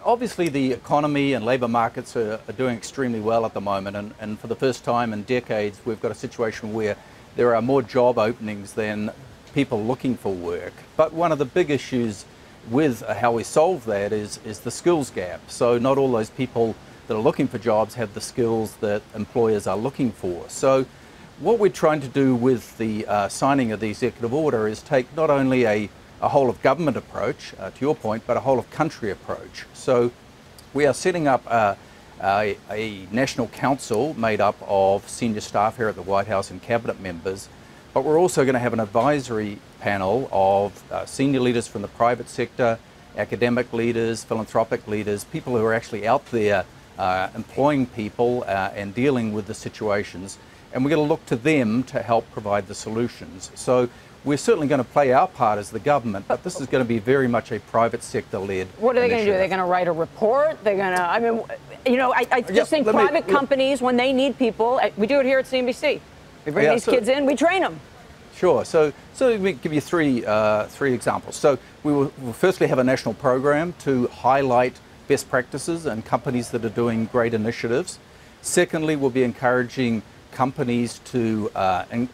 Obviously, the economy and labour markets are doing extremely well at the moment, and for the first time in decades, we've got a situation where there are more job openings than people looking for work. But one of the big issues with how we solve that is the skills gap. So not all those people that are looking for jobs have the skills that employers are looking for. So what we're trying to do with the signing of the executive order is take not only a whole of government approach, to your point, but a whole of country approach. So we are setting up a national council made up of senior staff here at the White House and cabinet members, but we're also going to have an advisory panel of senior leaders from the private sector, academic leaders, philanthropic leaders, people who are actually out there employing people and dealing with the situations. And we're going to look to them to help provide the solutions. So we're certainly going to play our part as the government, but this is going to be very much a private sector led. What are they going to do? They're going to write a report? They're going to, I mean, you know, I just think private companies, when they need people, we do it here at CNBC. We bring these kids in, we train them. Sure. So let me give you three examples. So we'll firstly have a national program to highlight best practices and companies that are doing great initiatives. Secondly, we'll be encouraging companies to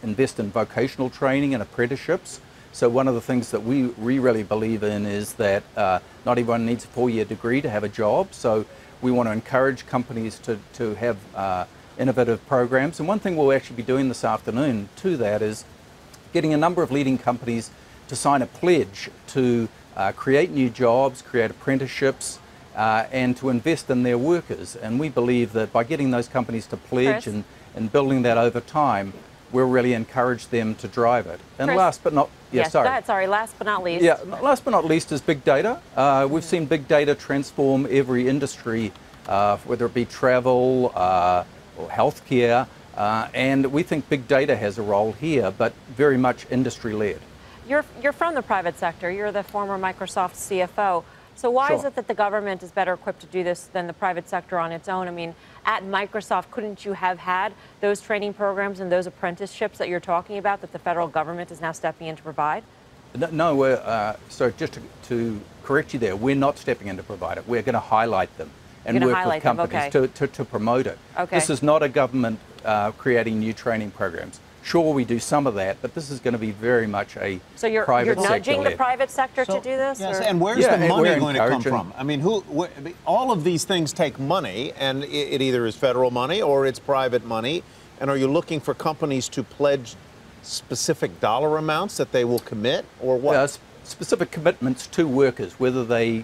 invest in vocational training and apprenticeships. So one of the things that we really believe in is that not everyone needs a 4-year degree to have a job. So we want to encourage companies to have innovative programs. And one thing we'll actually be doing this afternoon to that is getting a number of leading companies to sign a pledge to create new jobs, create apprenticeships, and to invest in their workers. And we believe that by getting those companies to pledge and building that over time, we'll really encourage them to drive it. And last but not last but not least. Yeah, last but not least is big data. We've seen big data transform every industry, whether it be travel or healthcare, and we think big data has a role here, but very much industry-led. You're from the private sector. You're the former Microsoft CFO. So why is it that the government is better equipped to do this than the private sector on its own? I mean, at Microsoft, couldn't you have had those training programs and those apprenticeships that you're talking about that the federal government is now stepping in to provide? No, so just to correct you there, we're not stepping in to provide it. We're going to highlight them and work with companies to promote it. Okay. This is not a government creating new training programs. Sure, we do some of that, but this is going to be very much a private sector. So you're nudging the private sector to do this? Yes, and where's the money going to come from? I mean, all of these things take money, and it either is federal money or it's private money. And are you looking for companies to pledge specific dollar amounts that they will commit, or what? Specific commitments to workers, whether they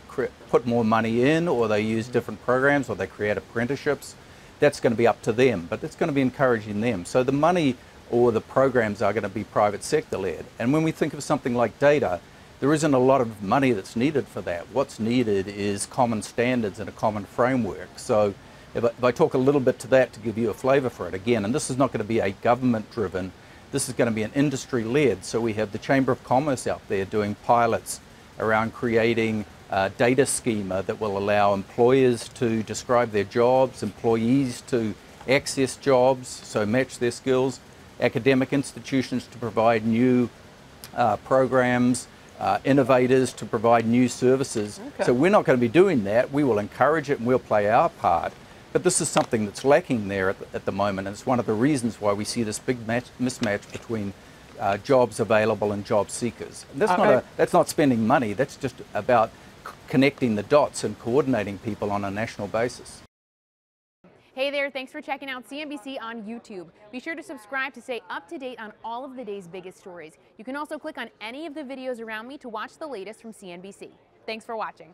put more money in or they use different programs or they create apprenticeships, that's going to be up to them, but it's going to be encouraging them. So the money or the programs are going to be private sector led. And when we think of something like data, there isn't a lot of money that's needed for that. What's needed is common standards and a common framework. So if I talk a little bit to that to give you a flavor for it again, and this is not going to be a government driven, this is going to be an industry led. So we have the Chamber of Commerce out there doing pilots around creating a data schema that will allow employers to describe their jobs, employees to access jobs, so match their skills, academic institutions to provide new programs, innovators to provide new services. Okay. So we're not going to be doing that. We will encourage it and we'll play our part. But this is something that's lacking there at the moment, and it's one of the reasons why we see this big mismatch between jobs available and job seekers. And that's not spending money, that's just about connecting the dots and coordinating people on a national basis. Hey there, thanks for checking out CNBC on YouTube. Be sure to subscribe to stay up to date on all of the day's biggest stories. You can also click on any of the videos around me to watch the latest from CNBC. Thanks for watching.